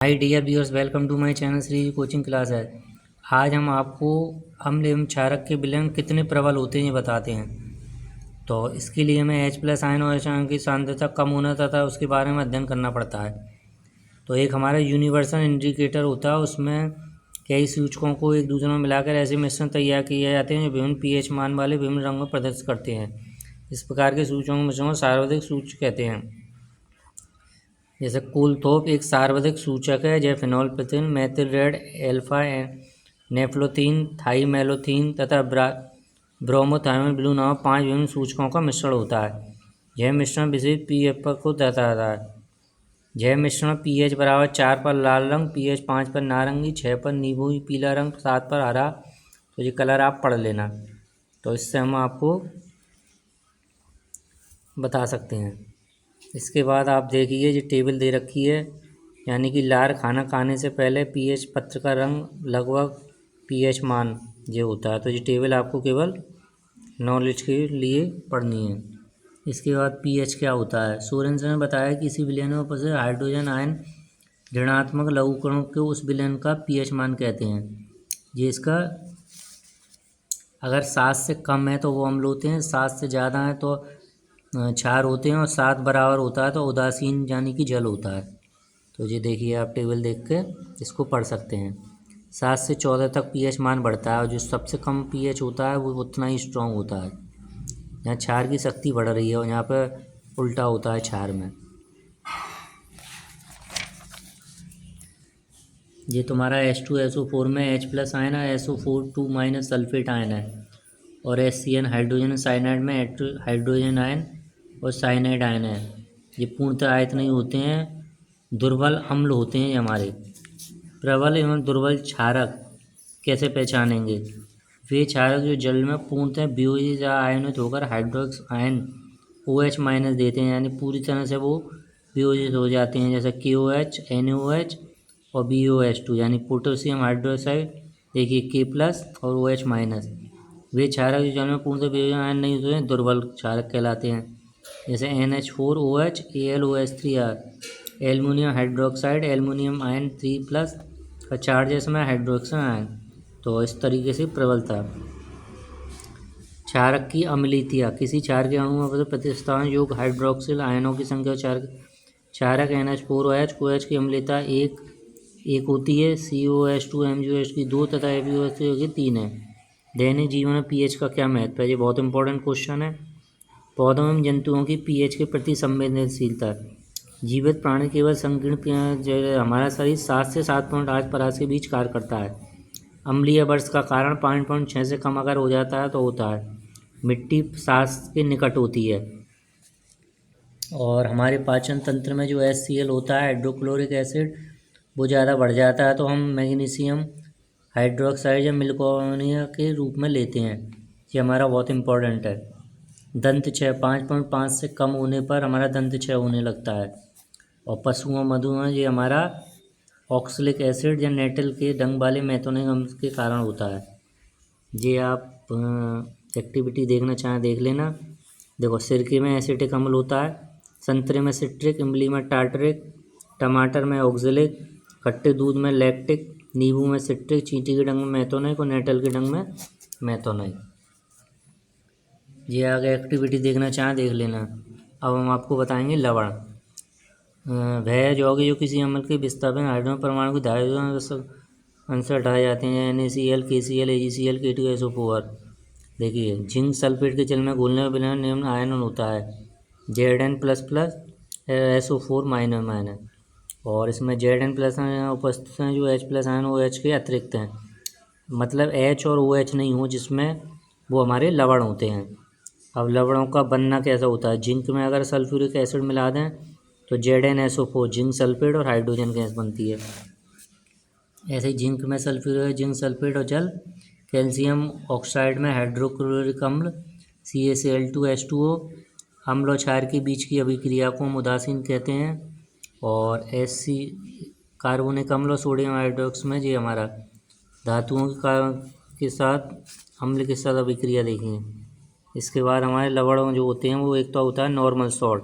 Hi dear viewers, welcome to my channel Shri coaching class है। आज हम आपको अम्ल एवं क्षारक के विलयन कितने प्रबल होते हैं ये बताते हैं। तो इसके लिए हमें H+ आयन और H आयन की सांद्रता कम होना तथा उसके बारे में अध्ययन करना पड़ता है। तो एक हमारा यूनिवर्सल इंडिकेटर होता है, उसमें कई सूचकों को एक दूसरे में मिलाकर ऐसे मिश्रण तैयार किए जाते हैं जो विभिन्न pH मान वाले विभिन्न रंग में प्रदर्शित करते हैं। इस प्रकार के सूचकों के मिश्रण को सार्वत्रिक सूचक कहते हैं। जैसे कोलथोप एक सार्वत्रिक सूचक है, जैसे फिनोल्फथालीन, मेथिल रेड, एल्फा नेफ्लोथीन, थाइमेलोथीन तथा ब्रोमोथाइमिन ब्लू नामक 5 विभिन्न सूचकों का मिश्रण होता है। यह मिश्रण विशिष्ट पीएच को दर्शाता है। यह मिश्रण pH बराबर 4 पर लाल रंग, pH 5 पर नारंगी, 6 पर नींबू पीला रंग, 7 पर हरा। तो ये कलर आप पढ़ लेना, तो इससे हम आपको बता सकते हैं। इसके बाद आप देखिए, जो टेबल दे रखी है, यानी कि लार खाना खाने से पहले pH पत्र का रंग लगभग pH मान ये होता है। तो ये टेबल आपको केवल नॉलेज के लिए पढ़नी है। इसके बाद pH क्या होता है। सोरेनसन ने बताया कि किसी विलयन में उपस्थित हाइड्रोजन आयन ऋणात्मक लघुकणों के उस विलयन का pH मान कहते हैं। ये इसका अगर 7 से कम है तो वो अम्ल होते हैं, 7 से ज़्यादा है तो क्षार होते हैं, और 7 बराबर होता है तो उदासीन यानी कि जल होता है। तो ये देखिए, आप टेबल देख के इसको पढ़ सकते हैं। 7 से 14 तक pH मान बढ़ता है, और जो सबसे कम pH होता है वो उतना ही स्ट्रॉन्ग होता है। यहाँ क्षार की शक्ति बढ़ रही है और यहाँ पर उल्टा होता है क्षार में। ये तुम्हारा H2SO4 में H+ आयन है, SO4 2- सल्फेट आयन है, और HCN हाइड्रोजन साइनाइड में हाइड्रोजन आयन और साइनाइड आयन है। ये पूर्णतः आयत नहीं होते हैं, दुर्बल अम्ल होते हैं ये हमारे। प्रबल एवं दुर्बल क्षारक कैसे पहचानेंगे। वे क्षारक जो जल में पूर्णतः वियोजित या आयनित होकर हाइड्रोक्स आयन OH- देते हैं, यानी पूरी तरह से वो वियोजित हो जाते हैं, जैसे KOH, NaOH और BOH2 यानी पोटेशियम हाइड्रोक्साइड। देखिए K+ और OH-। वे क्षारक जो जल में पूर्णतः वियोजन आयन नहीं होते हैं, दुर्बल क्षारक कहलाते हैं, जैसे NH4OH, AlOH3R, aluminium hydroxide, aluminium ion 3+ का चार्ज है इसमें हाइड्रोक्सन आयन। तो इस तरीके से प्रबलता। क्षारक की अम्लीयता किसी क्षार के अणु में प्रतिस्थापन योग्य हाइड्रोक्सिल आयनों की संख्या क्षारक NH4OH OH की अम्लीयता एक होती है, COH2 MgOH की 2 तथा FeOH की 3 है। दैनिक जीवन में pH का क्या महत्व है, ये बहुत इंपॉर्टेंट क्वेश्चन है। पौधों एवं जंतुओं की pH के प्रति संवेदनशीलता। जीवित प्राणी केवल संकीर्ण जो हमारा शरीर 7 से 7.8 के बीच कार्य करता है। अम्लीय वर्ष का कारण 5.6 से कम अगर हो जाता है तो होता है। मिट्टी सांस के निकट होती है, और हमारे पाचन तंत्र में जो HCl होता है, हाइड्रोक्लोरिक एसिड, वो ज़्यादा बढ़ जाता है तो हम मैग्नीशियम हाइड्रोक्साइड या मिल्कोनिया के रूप में लेते हैं। ये हमारा बहुत इंपॉर्टेंट है। दंत क्षय 5.5 से कम होने पर हमारा दंत क्षय होने लगता है। और पशुओं मधुमेह ये हमारा ऑक्सलिक एसिड या नेटल के डंग वाले मेथोनिक अम्ल के कारण होता है। ये आप एक्टिविटी देखना चाहें देख लेना। देखो, सिरके में एसिटिक अम्ल होता है, संतरे में सिट्रिक, इमली में टार्टरिक, टमाटर में ऑक्जेलिक, खट्टे दूध में लैक्टिक, नींबू में सिट्रिक, चींटी के डंग में मेथोनिक और नेटल के डंग में मेथोनिक। ये आगे एक्टिविटी देखना चाहें देख लेना। अब हम आपको बताएंगे लवण। वह यौगिक जो किसी अम्ल के विस्थापन हाइड्रोजन परमाणु की धारिता अंश हटाए जाते हैं, NaCl, KCl, AgCl, K2SO4। देखिए, जिंक सल्फेट के जल में घुलने में विलयन निम्न आयन होता है, Zn++ SO4- और इसमें Zn+ उपस्थित हैं जो H+ आयन OH के अतिरिक्त हैं, मतलब H और OH नहीं हो जिसमें, वो हमारे लवण होते हैं। अब लवणों का बनना कैसा होता है। जिंक में अगर सल्फ्यूरिक एसिड मिला दें तो ZnSO4 जिंक सल्फेट और हाइड्रोजन गैस बनती है। ऐसे ही जिंक में सल्फ्यूरिक जिंक सल्फेट और जल। कैल्शियम ऑक्साइड में हाइड्रोक्लोरिक अम्ल CaCl2H2O। अम्ल और क्षार के बीच की अभिक्रिया को हम उदासीन कहते हैं। और H कार्बोनिक अम्ल और सोडियम हाइड्रोक्स में ये हमारा धातुओं के साथ अम्ल के साथ अभिक्रिया देखेंगे। इसके बाद हमारे लवण जो होते हैं वो एक तो होता है नॉर्मल सॉल्ट,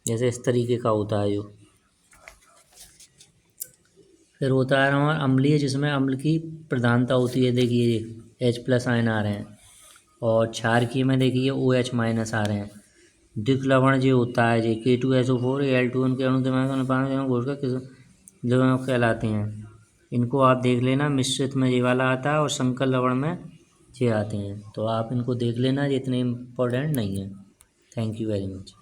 जैसे इस तरीके का होता है जो, फिर होता आ रहा है अम्लीय, जिसमें अम्ल की प्रधानता होती है, देखिए H+ आयन आ रहे हैं। और क्षारकीय में देखिए OH- आ रहे हैं। द्विक लवण जो होता है जी K2SO4 Al2N के अणु दिमाग घोष का किस लवण कहलाते हैं। इनको आप देख लेना, मिश्रित में ये वाला आता है और संकर लवण में ये आते हैं, तो आप इनको देख लेना, ये इतने इम्पोर्टेंट नहीं है। Thank you very much.